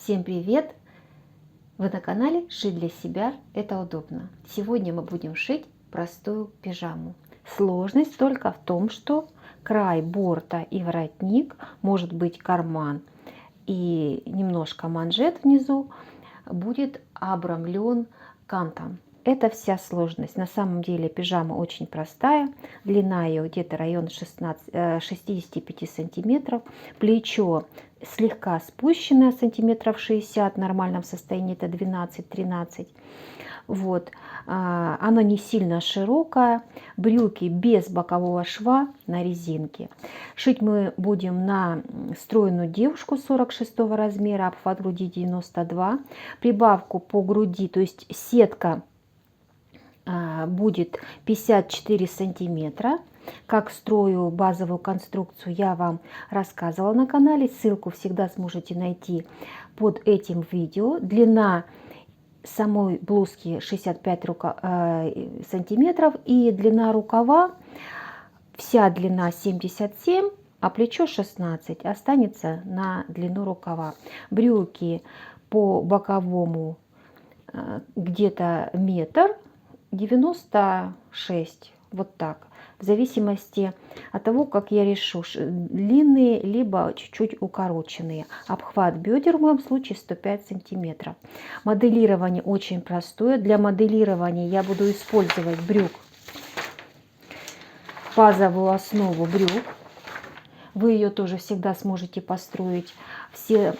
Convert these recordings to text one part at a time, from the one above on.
Всем привет! Вы на канале «Шить для себя – это удобно». Сегодня мы будем шить простую пижаму. Сложность только в том, что край борта и воротник, может быть карман и немножко манжет внизу будет обрамлен кантом. Это вся сложность. На самом деле пижама очень простая. Длина ее где-то район 65 сантиметров. Плечо слегка спущенное, сантиметров 60. В нормальном состоянии это 12-13. Вот. Оно не сильно широкое. Брюки без бокового шва на резинке. Шить мы будем на стройную девушку 46 размера, обхват груди 92. Прибавку по груди, то есть сетка будет 54 сантиметра. Как строю базовую конструкцию, я вам рассказывала на канале. Ссылку всегда сможете найти под этим видео. Длина самой блузки 65 сантиметров и длина рукава, вся длина 77, а плечо 16 останется на длину рукава. Брюки по боковому где-то метр 96, вот так, в зависимости от того, как я решу, длинные либо чуть-чуть укороченные. Обхват бедер в моем случае 105 сантиметров. Моделирование очень простое. Для моделирования я буду использовать базовую основу брюк. Вы ее тоже всегда сможете построить. Все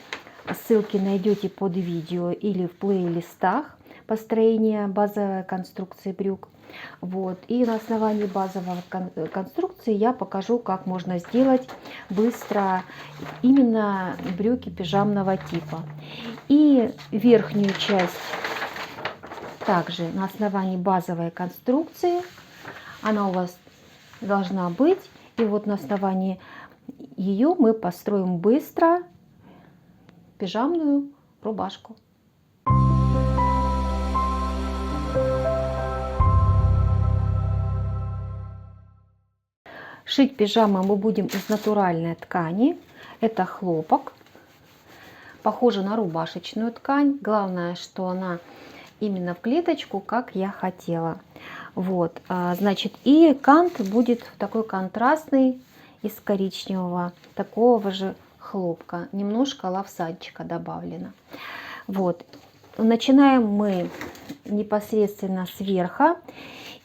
ссылки найдете под видео или в плейлистах построения базовой конструкции брюк. Вот. И на основании базовой конструкции я покажу, как можно сделать быстро именно брюки пижамного типа. И верхнюю часть также на основании базовой конструкции. Она у вас должна быть. И вот на основании ее мы построим быстро пижамную рубашку. Шить пижаму мы будем из натуральной ткани. Это хлопок. Похоже на рубашечную ткань. Главное, что она именно в клеточку, как я хотела. Вот, значит, и кант будет такой контрастный, из коричневого, такого же хлопка. Немножко лавсанчика добавлено. Вот. Начинаем мы непосредственно сверху.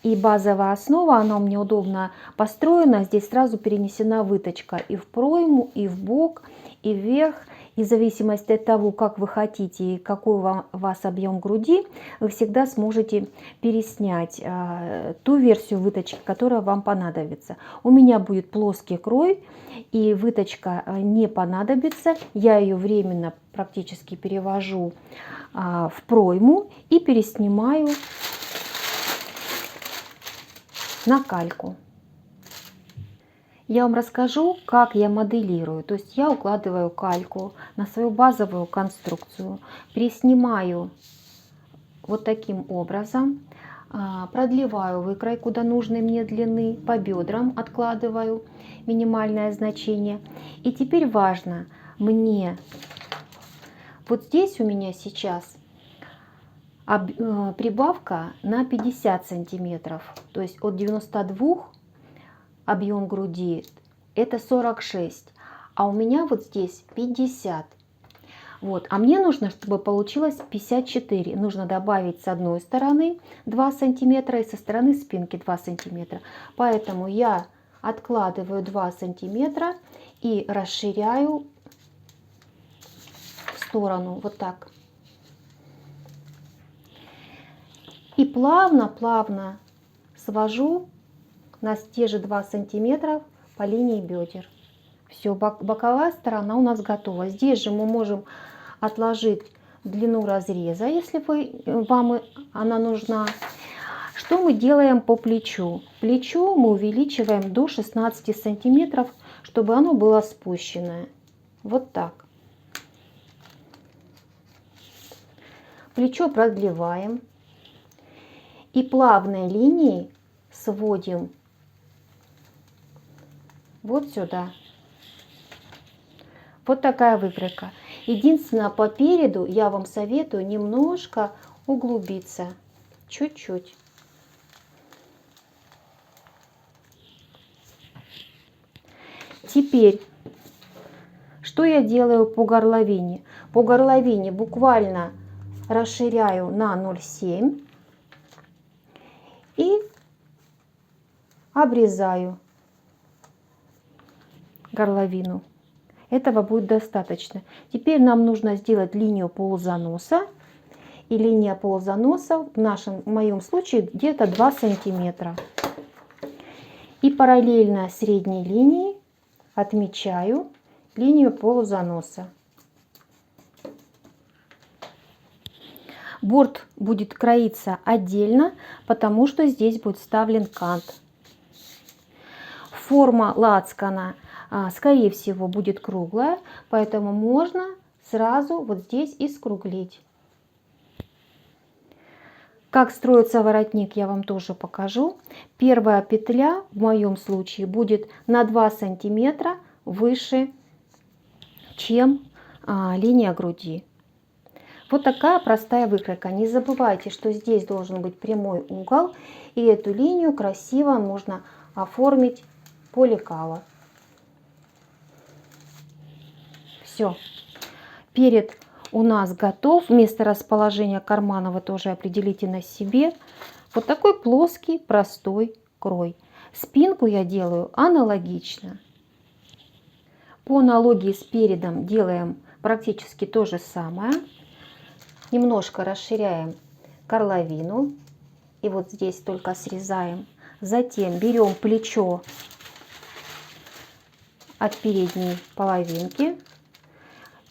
И базовая основа, она у меня удобно построена. Здесь сразу перенесена выточка и в пройму, и в бок, и вверх. И в зависимости от того, как вы хотите и какой у вас объем груди, вы всегда сможете переснять ту версию выточки, которая вам понадобится. У меня будет плоский крой, и выточка не понадобится. Я ее временно практически перевожу в пройму и переснимаю на кальку. Я вам расскажу, как я моделирую. То есть я укладываю кальку на свою базовую конструкцию, переснимаю вот таким образом, продлеваю выкройку до нужной мне длины, по бедрам откладываю минимальное значение. И теперь важно мне, вот здесь у меня сейчас прибавка на 50 сантиметров, то есть от 92 объем груди это 46, а у меня вот здесь 50. Вот, а мне нужно, чтобы получилось 54. Нужно добавить с одной стороны 2 сантиметра и со стороны спинки 2 сантиметра. Поэтому я откладываю 2 сантиметра и расширяю в сторону, вот так. И плавно свожу на те же 2 сантиметра по линии бедер. Все, боковая сторона у нас готова. Здесь же мы можем отложить длину разреза, если вам она нужна. Что мы делаем по плечу? Плечо мы увеличиваем до 16 сантиметров, чтобы оно было спущенное. Вот так. Плечо продлеваем. И плавной линией сводим вот сюда. Вот такая выкройка. Единственное, по переду я вам советую немножко углубиться. Чуть-чуть. Теперь, что я делаю по горловине? По горловине буквально расширяю на 0,7 и обрезаю горловину. Этого будет достаточно. Теперь нам нужно сделать линию полузаноса. И линия полузаноса в моем случае где-то 2 сантиметра. И параллельно средней линии отмечаю линию полузаноса. Борт будет кроиться отдельно, потому что здесь будет вставлен кант. Форма лацкана, скорее всего, будет круглая, поэтому можно сразу вот здесь и скруглить. Как строится воротник, я вам тоже покажу. Первая петля в моем случае будет на 2 сантиметра выше, чем линия груди. Вот такая простая выкройка. Не забывайте, что здесь должен быть прямой угол, и эту линию красиво можно оформить по лекало. Все. Перед у нас готов. Место расположения кармана вы тоже определите на себе. Вот такой плоский, простой крой. Спинку я делаю аналогично. По аналогии с передом делаем практически то же самое. Немножко расширяем горловину. И вот здесь только срезаем. Затем берем плечо от передней половинки.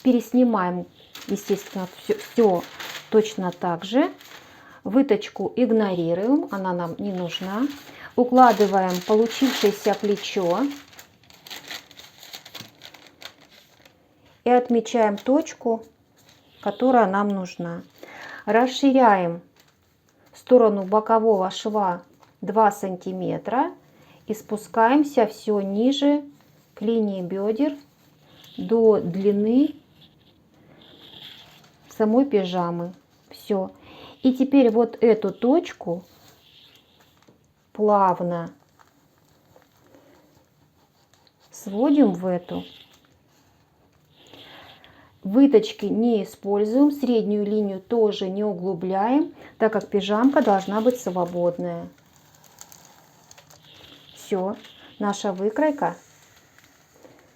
Переснимаем, естественно, все точно так же. Выточку игнорируем, она нам не нужна. Укладываем получившееся плечо и отмечаем точку, которая нам нужна. Расширяем сторону бокового шва 2 сантиметра и спускаемся все ниже к линии бедер до длины самой пижамы. Все. И теперь вот эту точку плавно сводим в эту. Выточки не используем, среднюю линию тоже не углубляем, так как пижамка должна быть свободная. Все, наша выкройка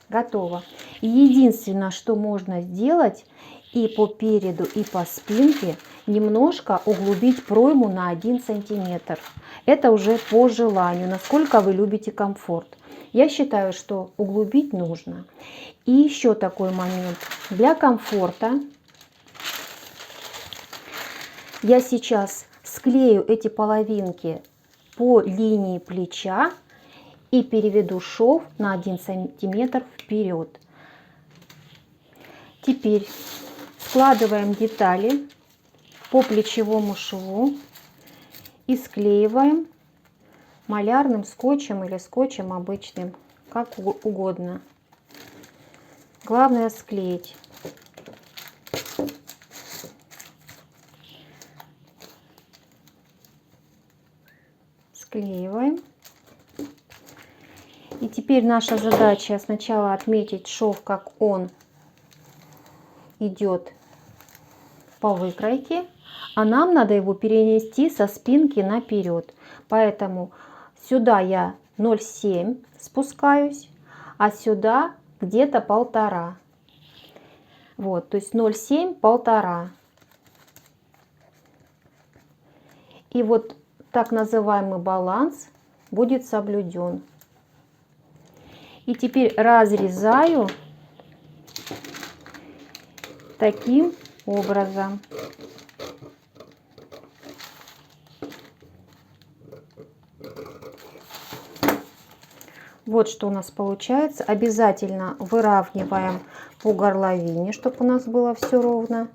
готова. Единственное, что можно сделать и по переду, и по спинке, немножко углубить пройму на 1 сантиметр. Это уже по желанию, насколько вы любите комфорт. Я считаю, что углубить нужно. И еще такой момент. Для комфорта я сейчас склею эти половинки по линии плеча и переведу шов на 1 сантиметр вперед. Теперь складываем детали по плечевому шву и склеиваем малярным скотчем или скотчем обычным, как угодно. Главное склеить. Склеиваем. И теперь наша задача сначала отметить шов, как он идет по выкройке, а нам надо его перенести со спинки наперед. Поэтому сюда я 0,7 спускаюсь, а сюда где-то 1,5. Вот, то есть 0,7, 1,5. И вот так называемый баланс будет соблюден. И теперь разрезаю таким образом. Вот что у нас получается. Обязательно выравниваем по горловине, чтобы у нас было все ровно.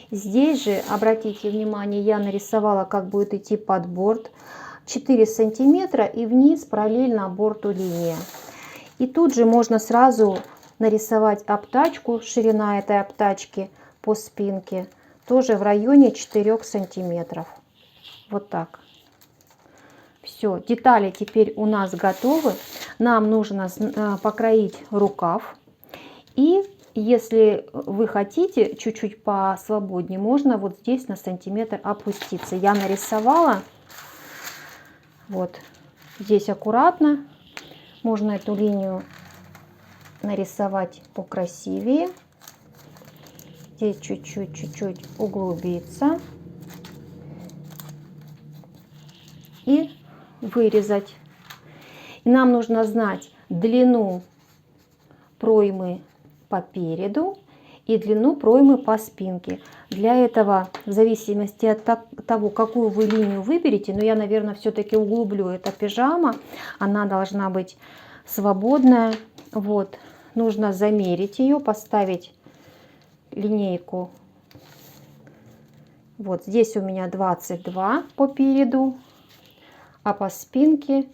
Здесь же, обратите внимание, я нарисовала, как будет идти под борт. 4 сантиметра и вниз параллельно борту линия. И тут же можно сразу нарисовать обтачку, ширина этой обтачки по спинке тоже в районе 4 сантиметров. Вот так. Все, детали теперь у нас готовы. Нам нужно покроить рукав. И если вы хотите чуть-чуть посвободнее, можно вот здесь на сантиметр опуститься. Я нарисовала. Вот здесь аккуратно. Можно эту линию нарисовать покрасивее. Здесь чуть-чуть углубиться. И вырезать. И нам нужно знать длину проймы по переду и длину проймы по спинке. Для этого, в зависимости от того, какую вы линию выберете, но я, наверное, все-таки углублю, это пижама, она должна быть свободная. Вот, нужно замерить ее, поставить линейку. Вот здесь у меня 22 по переду, а по спинке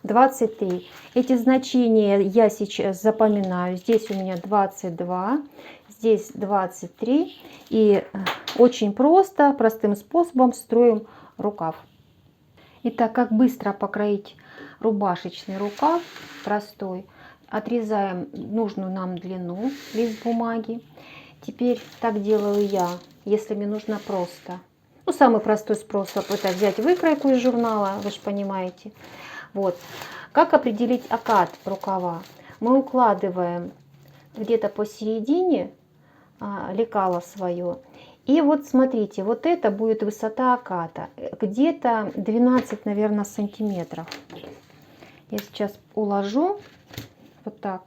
23. Эти значения я сейчас запоминаю. Здесь у меня 22, здесь 23. И очень просто, простым способом строим рукав. Итак, как быстро покроить рубашечный рукав простой. Отрезаем нужную нам длину, лист бумаги. Теперь так делаю я, если мне нужно просто. Ну, самый простой способ — это взять выкройку из журнала, вы же понимаете. Вот. Как определить окат рукава? Мы укладываем где-то посередине лекало свое. И вот смотрите, вот это будет высота оката. Где-то 12, наверное, сантиметров. Я сейчас уложу вот так.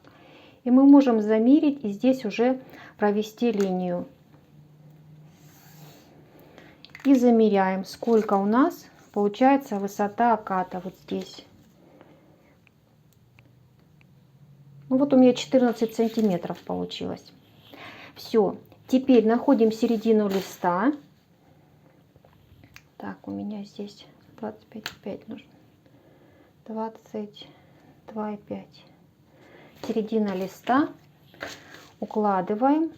И мы можем замерить и здесь уже провести линию. И замеряем, сколько у нас получается высота оката вот здесь. Ну, вот у меня 14 сантиметров получилось. Все. Теперь находим середину листа. Так, у меня здесь 25,5 нужно. 22,5. Середина листа. Укладываем.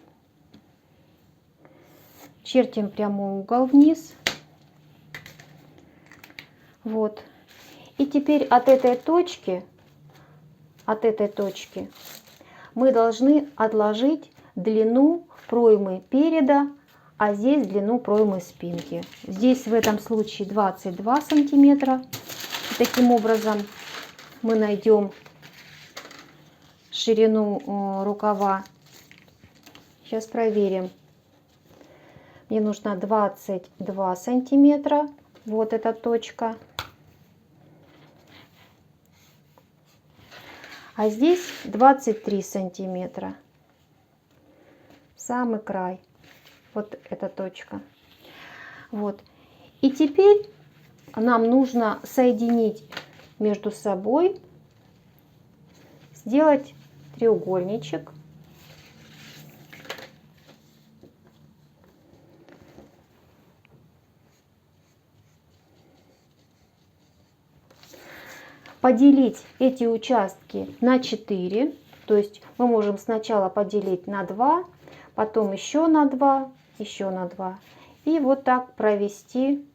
Чертим прямой угол вниз. Вот. И теперь от этой точки мы должны отложить длину проймы переда, а здесь длину проймы спинки. Здесь в этом случае 22 сантиметра. Таким образом мы найдем ширину рукава. Сейчас проверим. Мне нужно 22 сантиметра. Вот эта точка. А здесь 23 сантиметра. Самый край. Вот эта точка. Вот. И теперь нам нужно соединить между собой, сделать треугольничек. Поделить эти участки на 4. То есть мы можем сначала поделить на 2, потом еще на 2, еще на 2. И вот так провести.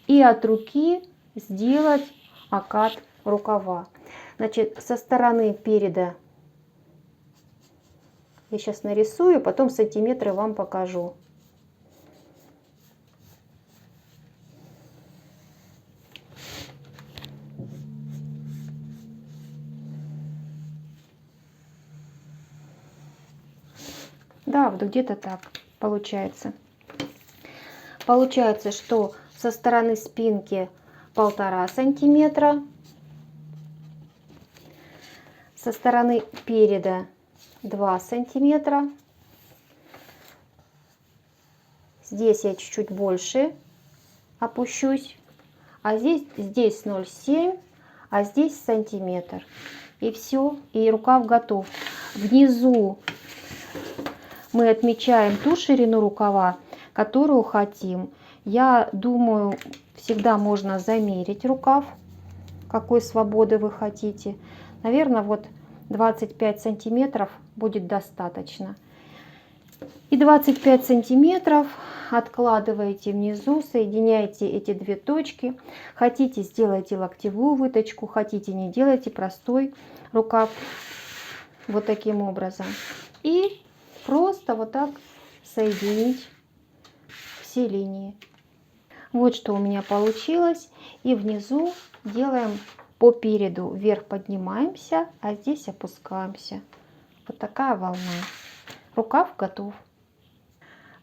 И от руки сделать окат рукава. Значит, со стороны переда я сейчас нарисую, потом сантиметры вам покажу. Да, вот где-то так получается. Получается, что со стороны спинки 1,5 сантиметра, со стороны переда 2 сантиметра. Здесь я чуть-чуть больше опущусь, а здесь 0,7, а здесь сантиметр. И все, и рукав готов. Внизу мы отмечаем ту ширину рукава, которую хотим. Я думаю, всегда можно замерить рукав. какой свободы вы хотите. Наверное, вот 25 сантиметров будет достаточно. И 25 сантиметров откладываете внизу, соединяете эти две точки. Хотите, сделайте локтевую выточку, хотите, не делайте, простой рукав. Вот таким образом. И просто вот так соединить все линии. Вот что у меня получилось. И внизу делаем по переду. Вверх поднимаемся, а здесь опускаемся. Вот такая волна. Рукав готов.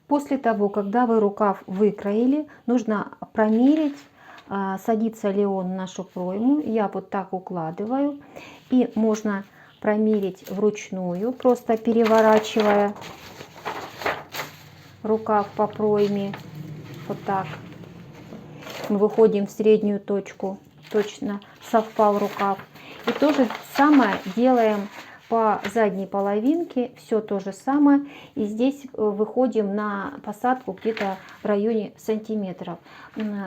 После того, когда вы рукав выкроили, нужно промерить, садится ли он в нашу пройму. Я вот так укладываю. И можно промерить вручную, просто переворачивая рукав по пройме. Вот так. Мы выходим в среднюю точку. Точно совпал рукав. И то же самое делаем по задней половинке. Все то же самое. И здесь выходим на посадку где-то в районе сантиметров.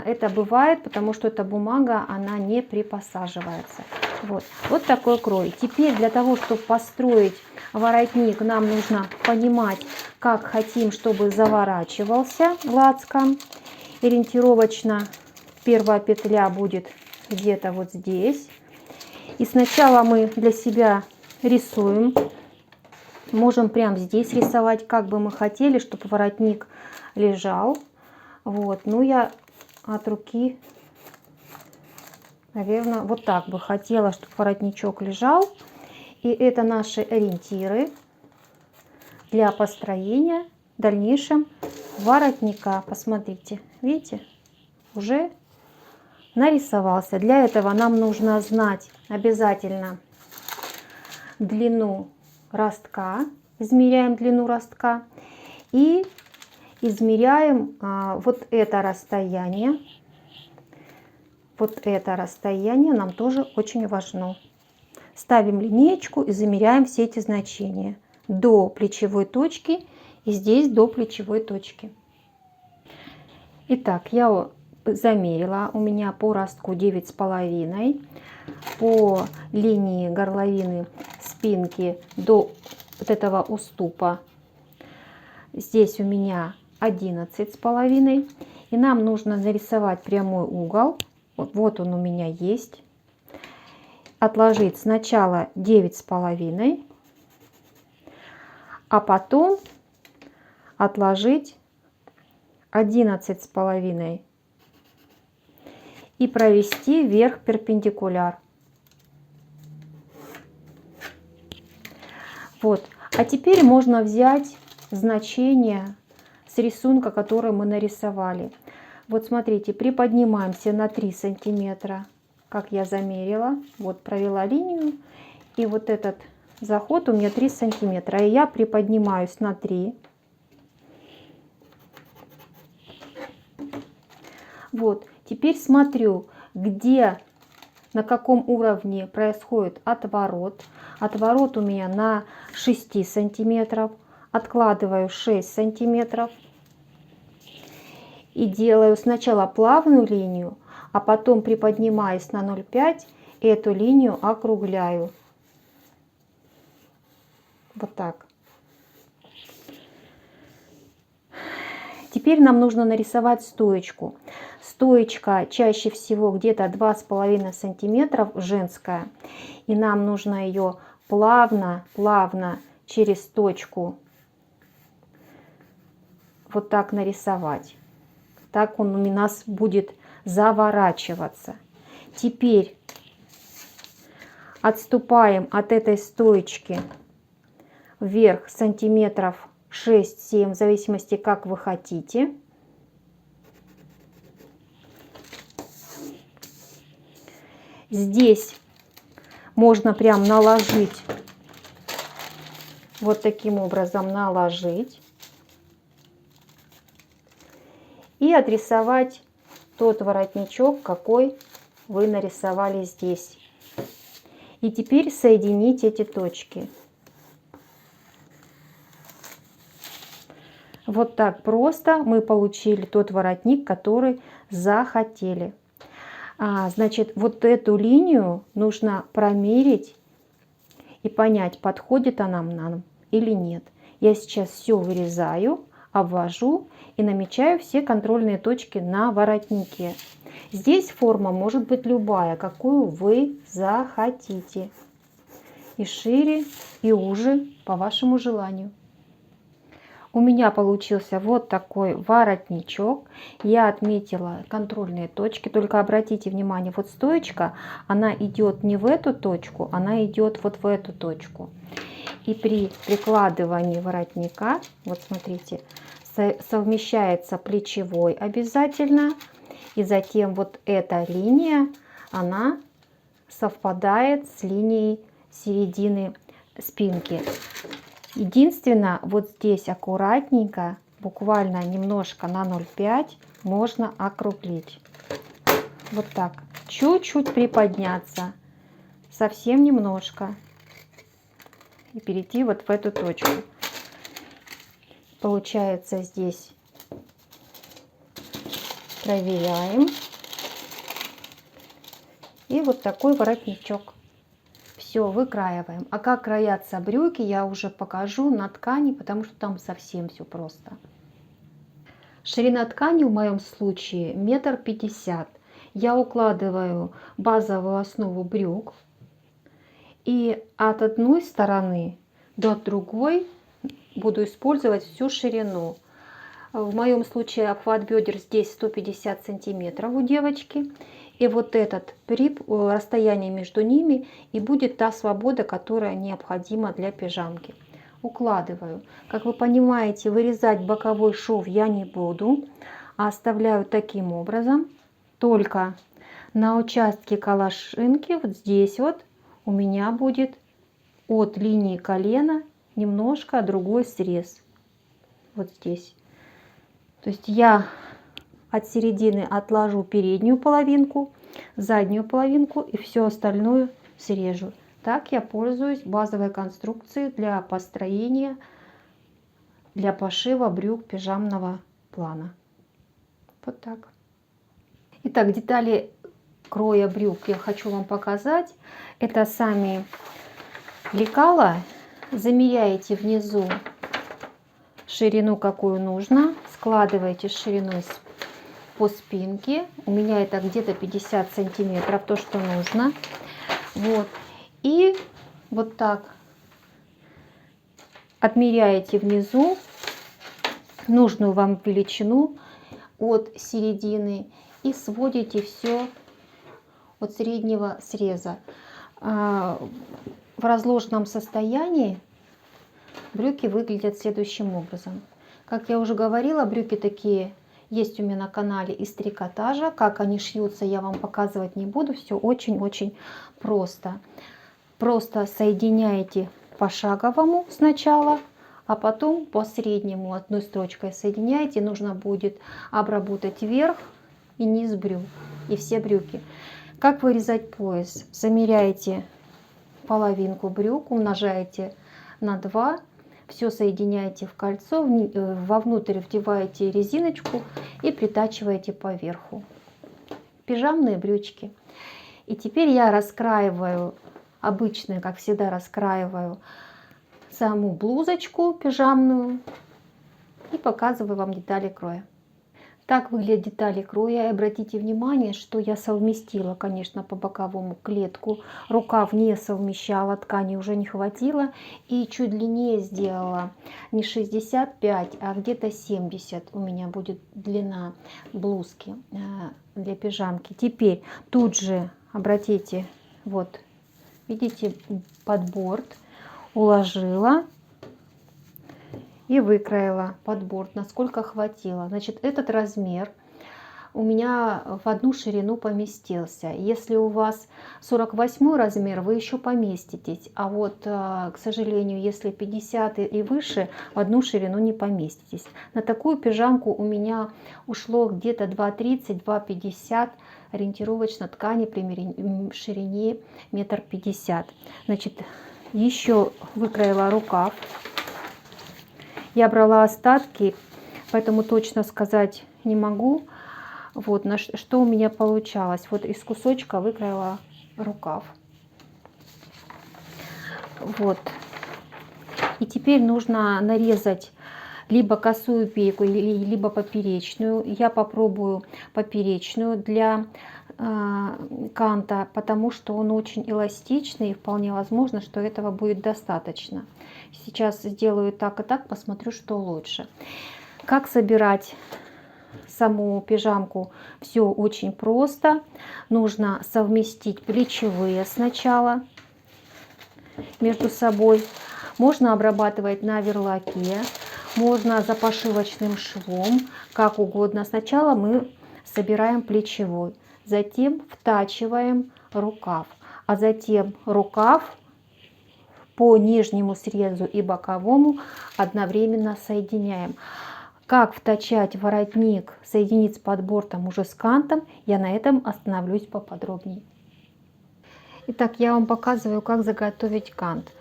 Это бывает, потому что эта бумага, она не припосаживается. Вот такой крой. Теперь для того, чтобы построить воротник, нам нужно понимать, как хотим, чтобы заворачивался лацкан. Ориентировочно первая петля будет где-то вот здесь. И сначала мы для себя рисуем. Можем прямо здесь рисовать, как бы мы хотели, чтобы воротник лежал. Вот. Ну, я от руки, наверное, вот так бы хотела, чтобы воротничок лежал. И это наши ориентиры для построения в дальнейшем воротника. Посмотрите, видите, уже нарисовался. Для этого нам нужно знать обязательно длину ростка. Измеряем длину ростка и измеряем вот это расстояние. Вот это расстояние нам тоже очень важно. Ставим линеечку и замеряем все эти значения до плечевой точки и здесь до плечевой точки. Итак, я замерила. У меня по ростку 9,5, по линии горловины спинки до вот этого уступа здесь у меня 11,5. И нам нужно нарисовать прямой угол. Вот он у меня есть. Отложить сначала 9,5, а потом отложить 11,5 и провести вверх перпендикуляр. Вот. А теперь можно взять значение с рисунка, который мы нарисовали. Вот смотрите, приподнимаемся на 3 сантиметра, как я замерила. Вот провела линию. И вот этот заход у меня 3 сантиметра. И я приподнимаюсь на 3. Вот. Теперь смотрю, где, на каком уровне происходит отворот. Отворот у меня на 6 сантиметров. Откладываю 6 сантиметров. И делаю сначала плавную линию, а потом приподнимаюсь на 0,5 и эту линию округляю. Вот так. Теперь нам нужно нарисовать стоечку. Стоечка чаще всего где-то 2,5 сантиметров, женская. И нам нужно ее плавно через точку вот так нарисовать. Так он у нас будет заворачиваться. Теперь отступаем от этой стоечки вверх сантиметров 6-7, в зависимости, как вы хотите. Здесь можно прям наложить, вот таким образом наложить. И отрисовать тот воротничок, какой вы нарисовали здесь. И теперь соединить эти точки. Вот так просто мы получили тот воротник, который захотели. Значит, вот эту линию нужно промерить и понять, подходит она нам или нет. Я сейчас все вырезаю, обвожу и намечаю все контрольные точки на воротнике. Здесь форма может быть любая, какую вы захотите. И шире, и уже, по вашему желанию. У меня получился вот такой воротничок. Я отметила контрольные точки. Только обратите внимание, вот стоечка, она идет не в эту точку, она идет вот в эту точку. И при прикладывании воротника, вот смотрите, совмещается плечевой обязательно. И затем вот эта линия, она совпадает с линией середины спинки. Единственное, вот здесь аккуратненько, буквально немножко на 0,5 можно округлить. Вот так. Чуть-чуть приподняться. Совсем немножко. И перейти вот в эту точку. Получается здесь. Проверяем. И вот такой воротничок. Все, выкраиваем. А как краятся брюки, я уже покажу на ткани, потому что там совсем все просто. Ширина ткани в моем случае 1,50 м. Я укладываю базовую основу брюк. И от одной стороны до другой буду использовать всю ширину. В моем случае обхват бедер здесь 150 сантиметров у девочки. И вот этот расстояние между ними и будет та свобода, которая необходима для пижамки. Укладываю. Как вы понимаете, вырезать боковой шов я не буду, а оставляю таким образом. Только на участке колошинки, вот здесь вот, у меня будет от линии колена немножко другой срез. Вот здесь. То есть я от середины отложу переднюю половинку, заднюю половинку и все остальное срежу. Так я пользуюсь базовой конструкцией для построения, для пошива брюк пижамного плана. Вот так. Итак, детали кроя брюк я хочу вам показать. Это сами лекала. Замеряете внизу ширину, какую нужно. Складываете ширину по спинке. У меня это где-то 50 сантиметров, то, что нужно. Вот. И вот так отмеряете внизу нужную вам величину от середины и сводите все от среднего среза. В разложенном состоянии брюки выглядят следующим образом. Как я уже говорила, брюки такие есть у меня на канале из трикотажа. Как они шьются, я вам показывать не буду. Все очень-очень просто. Просто соединяете по шаговому сначала, а потом по среднему одной строчкой соединяете. Нужно будет обработать верх и низ брюк и все брюки. Как вырезать пояс? Замеряете половинку брюк, умножаете на 2. Все соединяете в кольцо, вовнутрь вдеваете резиночку и притачиваете по верху. Пижамные брючки. И теперь я раскраиваю, обычно, как всегда, раскраиваю саму блузочку пижамную и показываю вам детали кроя. Так выглядят детали кроя. И обратите внимание, что я совместила, конечно, по боковому клетку. Рукав не совмещала, ткани уже не хватило. И чуть длиннее сделала. Не 65, а где-то 70 у меня будет длина блузки для пижамки. Теперь тут же, обратите, вот, видите, под борт уложила. И выкроила под борт, насколько хватило. Значит, этот размер у меня в одну ширину поместился. Если у вас 48 размер, вы еще поместитесь. А вот, к сожалению, если 50 и выше, в одну ширину не поместитесь. На такую пижамку у меня ушло где-то 2,30-2,50 ориентировочно ткани при ширине 1,50 м. Значит, еще выкроила рукав. Я брала остатки, поэтому точно сказать не могу. Вот что у меня получалось. Вот из кусочка выкроила рукав. Вот. И теперь нужно нарезать либо косую пейку, либо поперечную. Я попробую поперечную для канта, потому что он очень эластичный, и вполне возможно, что этого будет достаточно. Сейчас сделаю так и так, посмотрю, что лучше. Как собирать саму пижамку? Все очень просто. Нужно совместить плечевые сначала между собой. Можно обрабатывать на верлаке, можно запашивочным швом, как угодно. Сначала мы собираем плечевой, затем втачиваем рукав, а затем рукав по нижнему срезу и боковому одновременно соединяем. Как втачать воротник, соединить с подбортом уже с кантом, я на этом остановлюсь поподробнее. Итак, я вам показываю, как заготовить кант.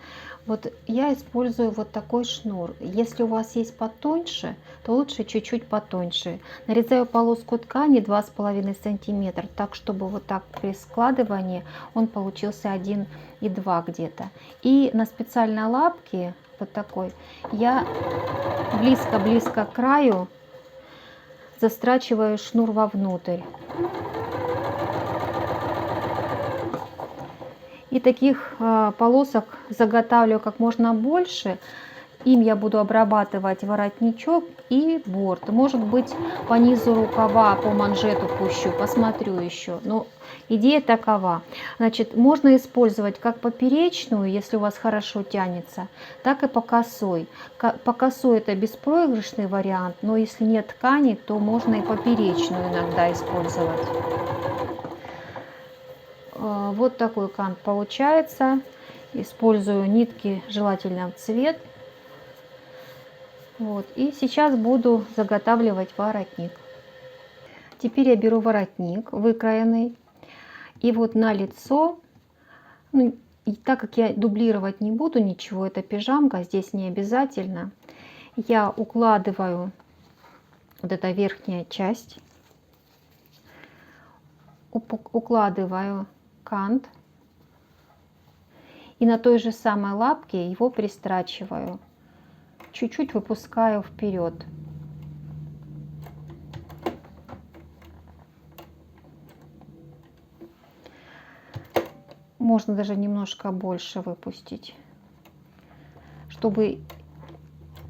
Вот я использую вот такой шнур. Если у вас есть потоньше, то лучше чуть-чуть потоньше. Нарезаю полоску ткани 2,5 сантиметра, так чтобы вот так при складывании он получился 1,2 где-то. И на специальной лапке вот такой я близко-близко к краю застрачиваю шнур вовнутрь. И таких полосок заготавливаю как можно больше. Им я буду обрабатывать воротничок и борт. Может быть, по низу рукава, по манжету пущу, посмотрю еще. Но идея такова. Значит, можно использовать как поперечную, если у вас хорошо тянется, так и по косой. По косой это беспроигрышный вариант, но если нет ткани, то можно и поперечную иногда использовать. Вот такой кант получается. Использую нитки желательно в цвет. Вот. И сейчас буду заготавливать воротник. Теперь я беру воротник выкроенный. И вот на лицо, и так как я дублировать не буду ничего, это пижамка, здесь не обязательно, я укладываю вот эта верхняя часть, укладываю кант и на той же самой лапке его пристрачиваю, чуть-чуть выпускаю вперед. Можно даже немножко больше выпустить, чтобы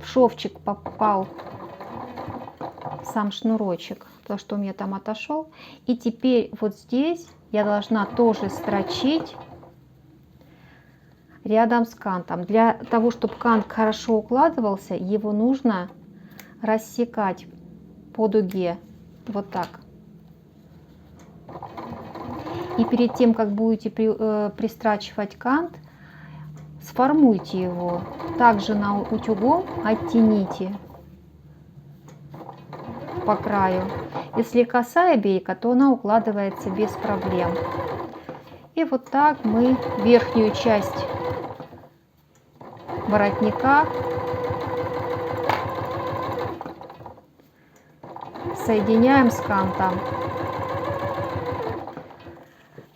в шовчик попал сам шнурочек, потому что у меня там отошел. И теперь вот здесь я должна тоже строчить рядом с кантом. Для того, чтобы кант хорошо укладывался, его нужно рассекать по дуге, вот так. И перед тем, как будете пристрачивать кант, сформуйте его. Также на утюгом оттяните по краю. Если косая бейка, то она укладывается без проблем. И вот так мы верхнюю часть воротника соединяем с кантом.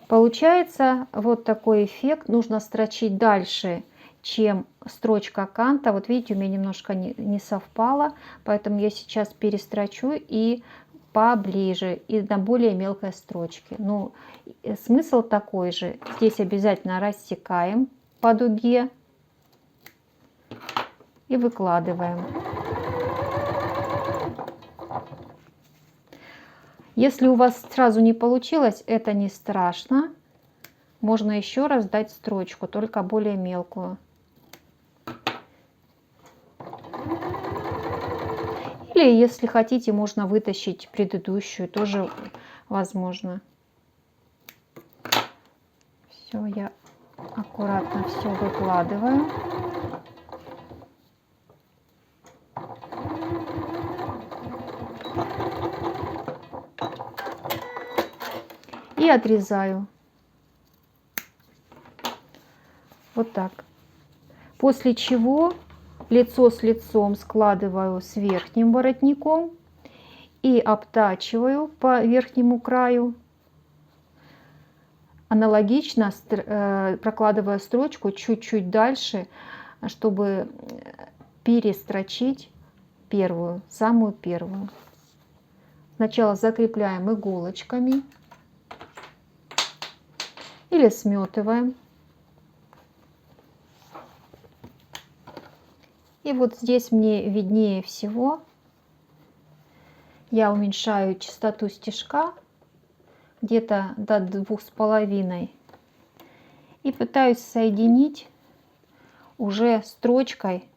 Получается вот такой эффект. Нужно строчить дальше, чем строчка канта. Вот видите, у меня немножко не совпало, поэтому я сейчас перестрочу и поближе, и на более мелкой строчке. Ну, смысл такой же. Здесь обязательно рассекаем по дуге и выкладываем. Если у вас сразу не получилось, это не страшно. Можно еще раз дать строчку, только более мелкую. Или, если хотите, можно вытащить предыдущую, тоже возможно. Все, я аккуратно все выкладываю. И отрезаю. Вот так. После чего лицо с лицом складываю с верхним воротником и обтачиваю по верхнему краю. Аналогично прокладывая строчку чуть-чуть дальше, чтобы перестрочить первую, самую первую. Сначала закрепляем иголочками или сметываем. И вот здесь мне виднее всего. Я уменьшаю частоту стежка где-то до 2,5 и пытаюсь соединить уже строчкой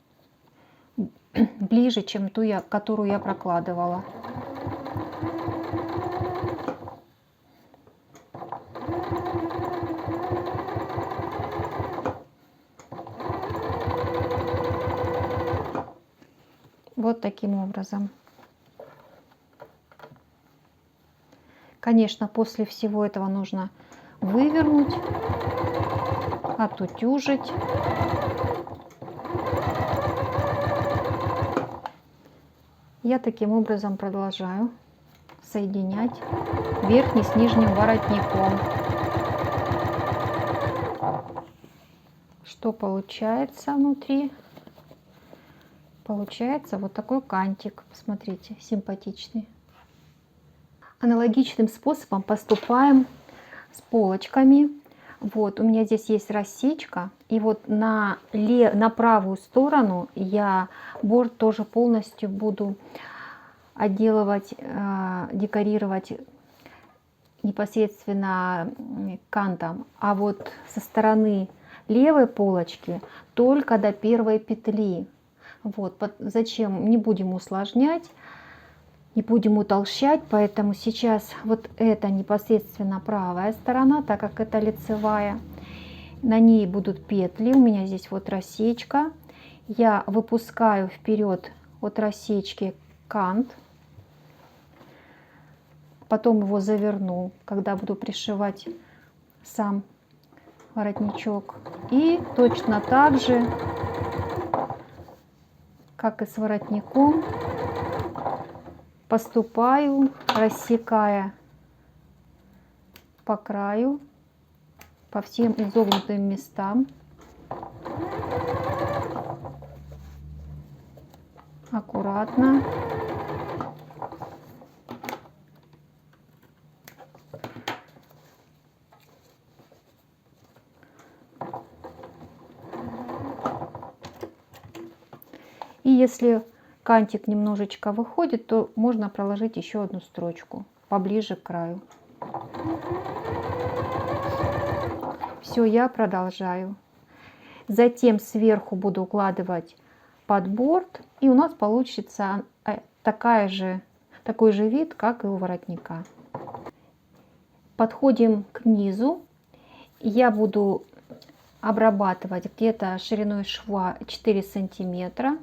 ближе, чем ту, которую я прокладывала. Вот таким образом. Конечно, после всего этого нужно вывернуть, отутюжить. Я таким образом продолжаю соединять верхний с нижним воротником. Что получается внутри? Получается вот такой кантик. Посмотрите, симпатичный. Аналогичным способом поступаем с полочками. Вот, у меня здесь есть рассечка. И вот на правую сторону я борт тоже полностью буду отделывать, декорировать непосредственно кантом. А вот со стороны левой полочки только до первой петли. Вот, зачем? Не будем усложнять. Не будем утолщать, поэтому сейчас вот это непосредственно правая сторона, так как это лицевая. На ней будут петли, у меня здесь вот рассечка. Я выпускаю вперед от рассечки кант. Потом его заверну, когда буду пришивать сам воротничок. И точно так же, как и с воротником, поступаю, рассекая по краю, по всем изогнутым местам. Аккуратно. И если кантик немножечко выходит, то можно проложить еще одну строчку поближе к краю. Все, я продолжаю. Затем сверху буду укладывать подборт, и у нас получится такой же вид, как и у воротника. Подходим к низу. Я буду обрабатывать где-то шириной шва 4 сантиметра.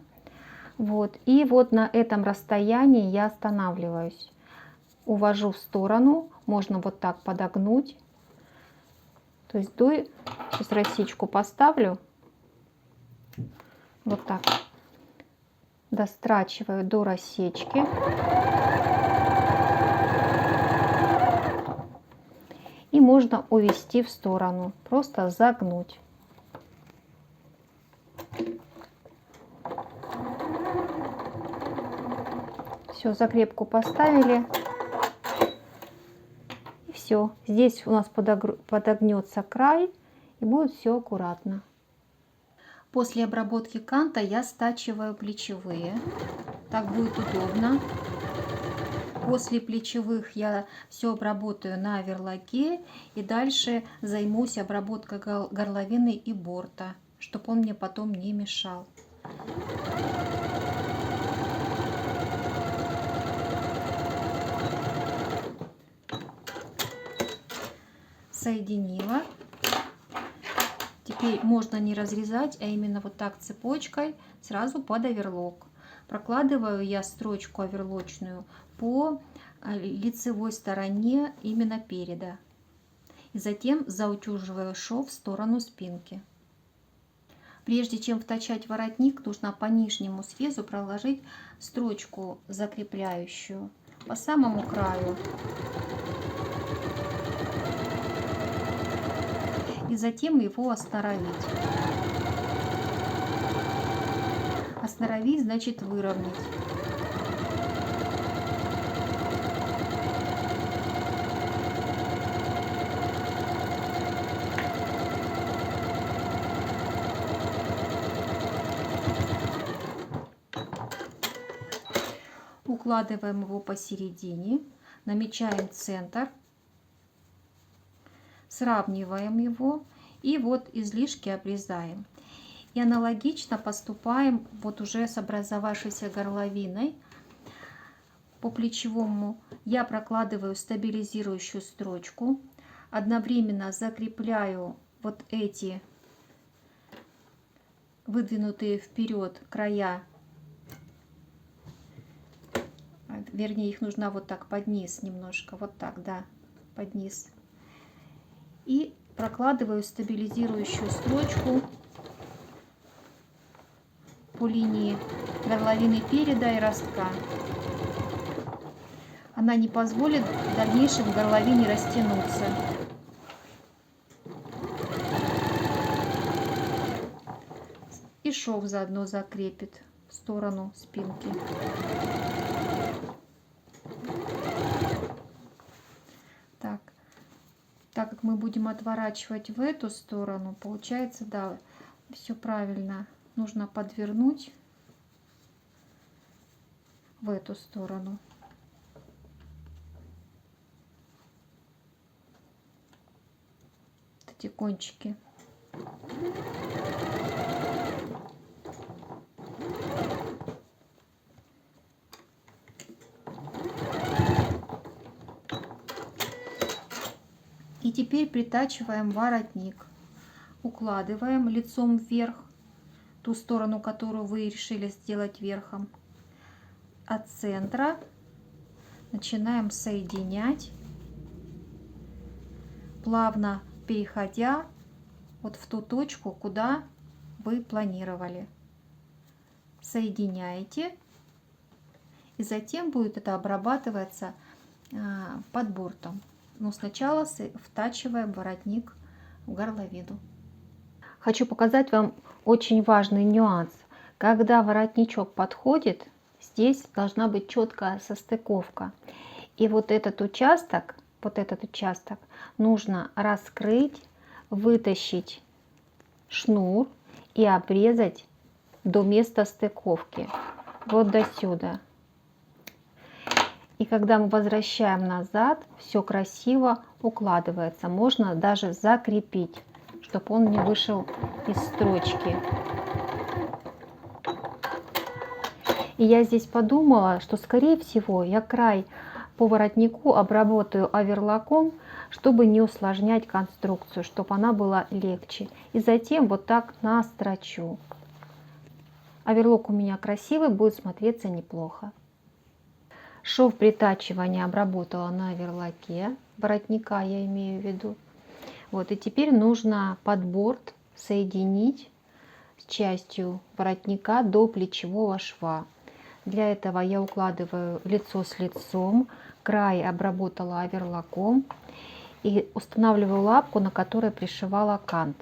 Вот. И вот на этом расстоянии я останавливаюсь. Увожу в сторону. Можно вот так подогнуть. То есть сейчас рассечку поставлю. Вот так. Дострачиваю до рассечки. И можно увести в сторону. Просто загнуть. Все, закрепку поставили. И все. Здесь у нас подогнется край. И будет все аккуратно. После обработки канта я стачиваю плечевые. Так будет удобно. После плечевых я все обработаю на верлаке. И дальше займусь обработкой горловины и борта, чтобы он мне потом не мешал. Соединила. Теперь можно не разрезать, а именно вот так цепочкой сразу под оверлок. Прокладываю я строчку оверлочную по лицевой стороне именно переда. И затем заутюживаю шов в сторону спинки. Прежде чем втачать воротник, нужно по нижнему срезу проложить строчку закрепляющую. по самому краю. И затем его остановить. Остановить значит выровнять. Укладываем его посередине, намечаем центр, сравниваем его и вот излишки обрезаем. И аналогично поступаем вот уже с образовавшейся горловиной. По плечевому я прокладываю стабилизирующую строчку, одновременно закрепляю вот эти выдвинутые вперед края, вернее их нужно вот так под низ немножко, вот так, да, под низ. И прокладываю стабилизирующую строчку по линии горловины переда и ростка. Она не позволит в дальнейшем горловине растянуться. И шов заодно закрепит в сторону спинки. Так как мы будем отворачивать в эту сторону, получается, да, все правильно. Нужно подвернуть в эту сторону. Эти кончики. И теперь притачиваем воротник. Укладываем лицом вверх, ту сторону, которую вы решили сделать верхом. От центра начинаем соединять, плавно переходя вот в ту точку, куда вы планировали. Соединяете, и затем будет это обрабатываться под бортом. Но сначала втачиваем воротник в горловину. Хочу показать вам очень важный нюанс. Когда воротничок подходит, здесь должна быть четкая состыковка. И вот этот участок нужно раскрыть, вытащить шнур и обрезать до места стыковки. Вот до сюда. И когда мы возвращаем назад, все красиво укладывается. Можно даже закрепить, чтобы он не вышел из строчки. И я здесь подумала, что скорее всего я край по воротнику обработаю оверлоком, чтобы не усложнять конструкцию, чтобы она была легче. И затем вот так настрочу. Оверлок у меня красивый, будет смотреться неплохо. Шов притачивания обработала на оверлоке, воротника я имею в виду. Вот, и теперь нужно под борт соединить с частью воротника до плечевого шва. Для этого я укладываю лицо с лицом, край обработала оверлоком и устанавливаю лапку, на которой пришивала кант.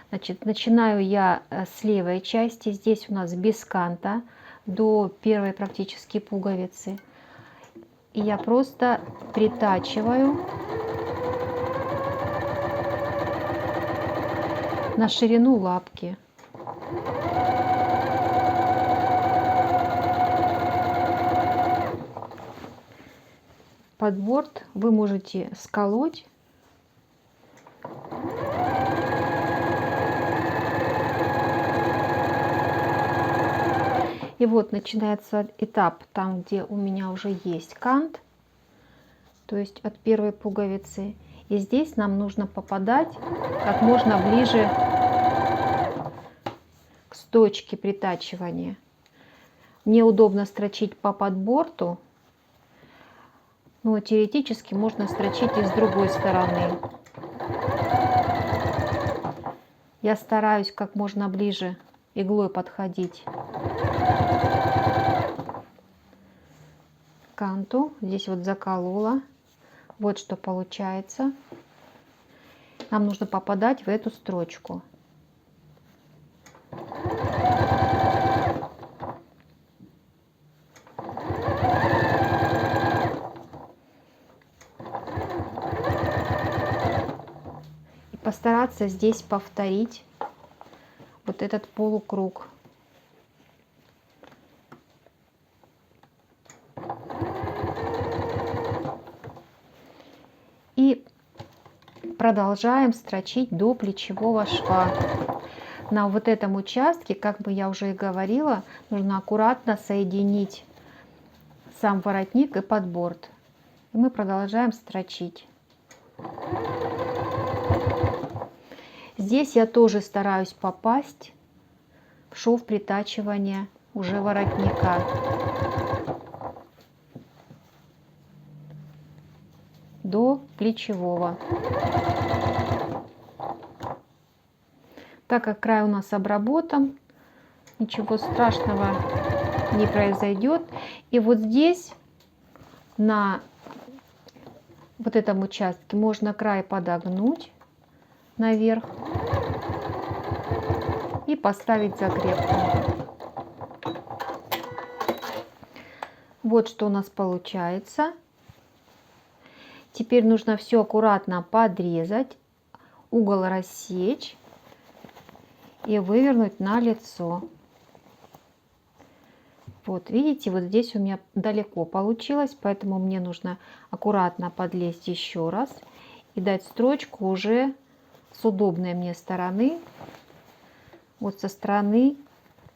Значит, начинаю я с левой части, здесь у нас без канта, до первой практически пуговицы. И я просто притачиваю на ширину лапки. Под борт вы можете сколоть. И вот начинается этап там, где у меня уже есть кант, то есть от первой пуговицы. И здесь нам нужно попадать как можно ближе к точке притачивания. Мне удобно строчить по подборту, но теоретически можно строчить и с другой стороны. Я стараюсь как можно ближе иглой подходить канту. Здесь вот заколола. Вот что получается. Нам нужно попадать в эту строчку. И постараться здесь повторить вот этот полукруг. И продолжаем строчить до плечевого шва. На вот этом участке, как бы я уже и говорила, нужно аккуратно соединить сам воротник и подборд. И мы продолжаем строчить. Здесь я тоже стараюсь попасть в шов притачивания уже воротника. До плечевого. Так как край у нас обработан, ничего страшного не произойдет. И вот здесь, на вот этом участке, можно край подогнуть наверх и поставить закрепку. Вот что у нас получается. Теперь нужно все аккуратно подрезать, угол рассечь и вывернуть на лицо. Вот видите, вот здесь у меня далеко получилось, поэтому мне нужно аккуратно подлезть еще раз и дать строчку уже с удобной мне стороны, вот со стороны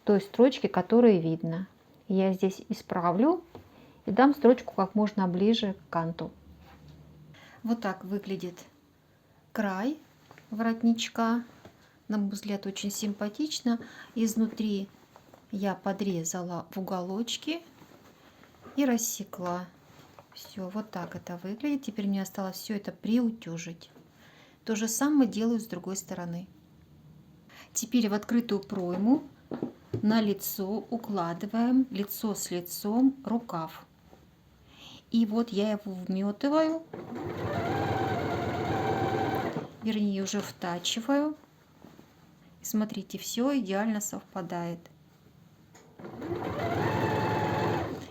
той строчки, которую видно. Я здесь исправлю и дам строчку как можно ближе к канту. Вот так выглядит край воротничка. На мой взгляд, очень симпатично. Изнутри я подрезала в уголочки и рассекла. Все, вот так это выглядит. Теперь мне осталось все это приутюжить. То же самое делаю с другой стороны. Теперь в открытую пройму на лицо укладываем лицо с лицом рукав. И вот я его вметываю, вернее уже втачиваю. Смотрите, все идеально совпадает.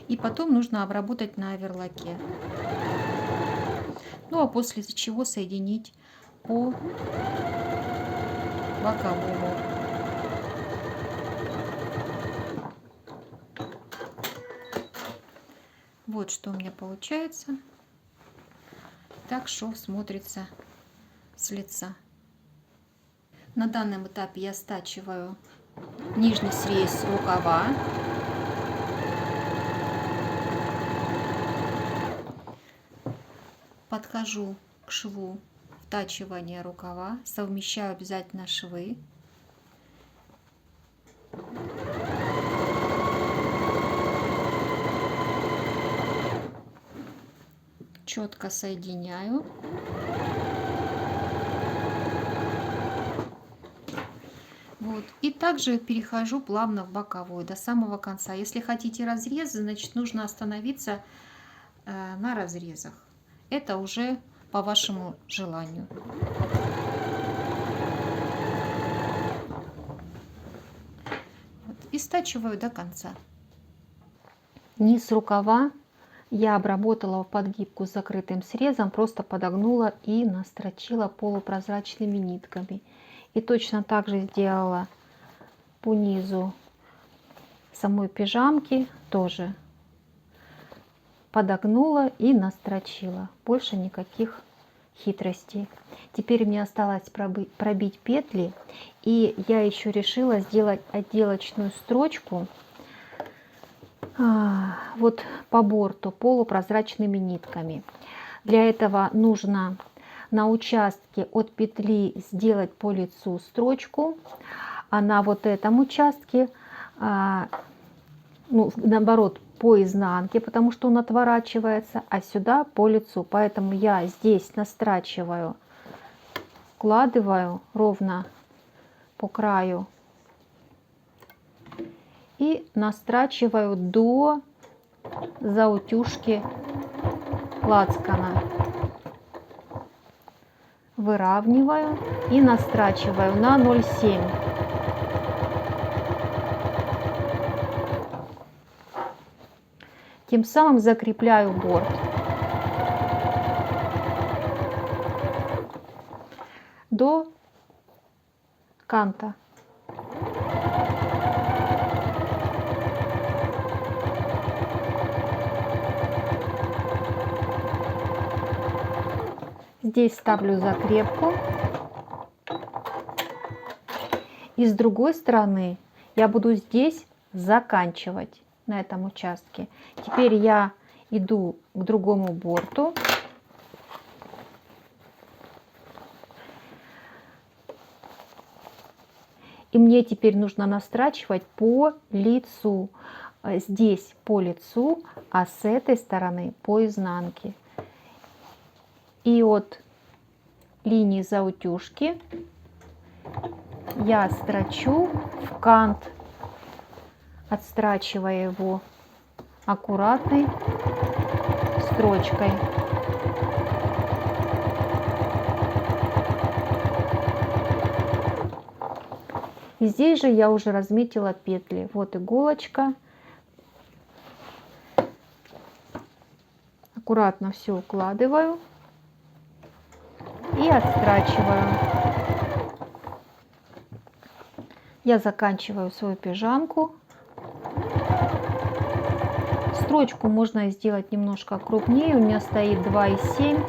И потом нужно обработать на оверлоке. Ну а после чего соединить по боковому. Вот что у меня получается. Так шов смотрится с лица. На данном этапе я стачиваю нижний срез рукава. Подхожу к шву втачивания рукава, совмещаю обязательно швы. Четко соединяю. Вот. И также перехожу плавно в боковой до самого конца. Если хотите разрезы, значит нужно остановиться на разрезах. Это уже по вашему желанию. Вот. И стачиваю до конца. Низ рукава я обработала в подгибку с закрытым срезом, просто подогнула и настрочила полупрозрачными нитками. И точно так же сделала по низу самой пижамки, тоже подогнула и настрочила. Больше никаких хитростей. Теперь мне осталось пробить петли, и я еще решила сделать отделочную строчку вот по борту полупрозрачными нитками. Для этого нужно на участке от петли сделать по лицу строчку, а на вот этом участке, наоборот, по изнанке, потому что он отворачивается, а сюда по лицу. Поэтому я здесь настрачиваю, вкладываю ровно по краю и настрачиваю до за утюжки лацкана. Выравниваю и настрачиваю на 0,7. Тем самым закрепляю борт. До канта. Здесь ставлю закрепку. И с другой стороны я буду здесь заканчивать на этом участке. Теперь я иду к другому борту. И мне теперь нужно настрачивать по лицу. Здесь по лицу, а с этой стороны по изнанке. И от линии за утюжки я строчу в кант, отстрачивая его аккуратной строчкой. И здесь же я уже разметила петли. Вот иголочка. Аккуратно все укладываю и отстрачиваю. Я заканчиваю свою пижамку. Строчку можно сделать немножко крупнее. У меня стоит 2,7.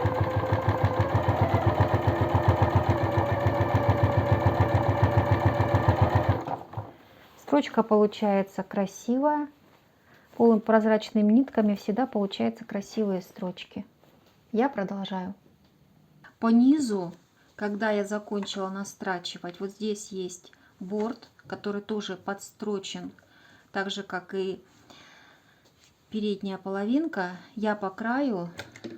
Строчка получается красивая. Полупрозрачными нитками всегда получаются красивые строчки. Я продолжаю. По низу, когда я закончила настрачивать, вот здесь есть борт, который тоже подстрочен, так же как и передняя половинка. Я по краю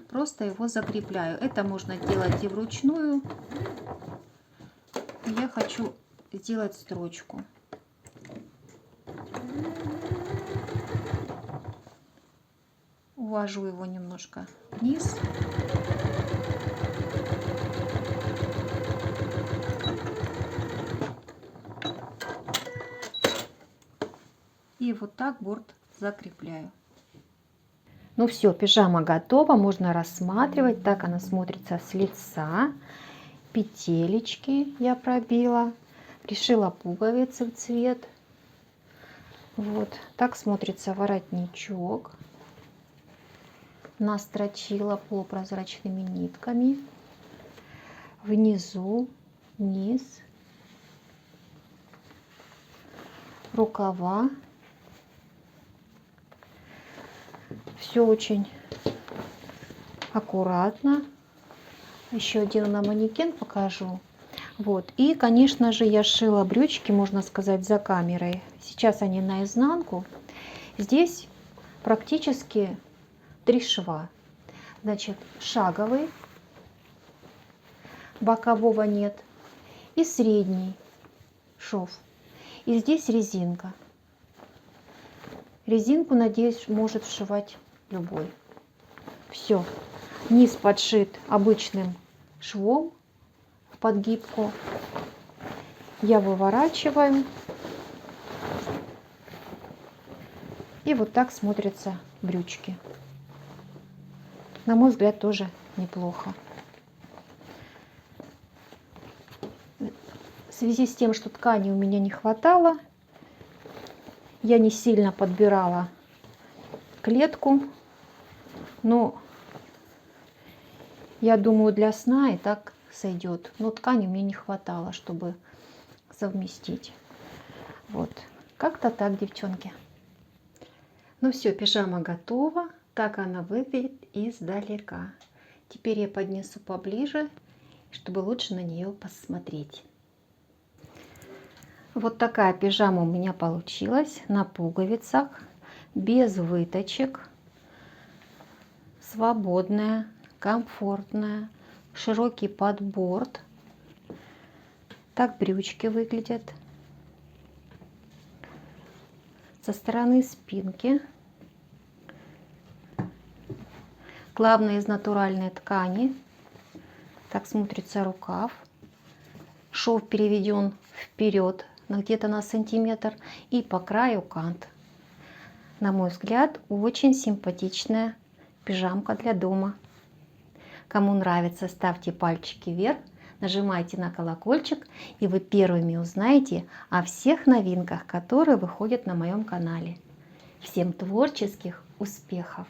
просто его закрепляю. Это можно делать и вручную. Я хочу сделать строчку. Увожу его немножко вниз. И вот так борт закрепляю. Ну все, пижама готова. Можно рассматривать. Так она смотрится с лица. Петелечки я пробила. Пришила пуговицы в цвет. Вот так смотрится воротничок. Настрочила полупрозрачными нитками. Внизу, низ, рукава. Все очень аккуратно. Еще один на манекен покажу. Вот. И, конечно же, я шила брючки, можно сказать, за камерой. Сейчас они наизнанку. Здесь практически 3 шва. Значит, шаговый, бокового нет, и средний шов. И здесь резинка. Резинку, надеюсь, может вшивать любой. Все. Низ подшит обычным швом в подгибку. Я выворачиваю. И вот так смотрятся брючки. На мой взгляд, тоже неплохо. В связи с тем, что ткани у меня не хватало, я не сильно подбирала клетку, но я думаю, для сна и так сойдет. Но ткани мне не хватало, чтобы совместить. Вот. Как-то так, девчонки. Ну все, пижама готова. Так она выглядит издалека. Теперь я поднесу поближе, чтобы лучше на нее посмотреть. Вот такая пижама у меня получилась на пуговицах, без выточек, свободная, комфортная, широкий подборт. Так брючки выглядят. Со стороны спинки Главное, из натуральной ткани. Так смотрится рукав. Шов переведен вперед где-то на сантиметр. И по краю кант. На мой взгляд, очень симпатичная пижамка для дома. Кому нравится, ставьте пальчики вверх, нажимайте на колокольчик, и вы первыми узнаете о всех новинках, которые выходят на моем канале. Всем творческих успехов!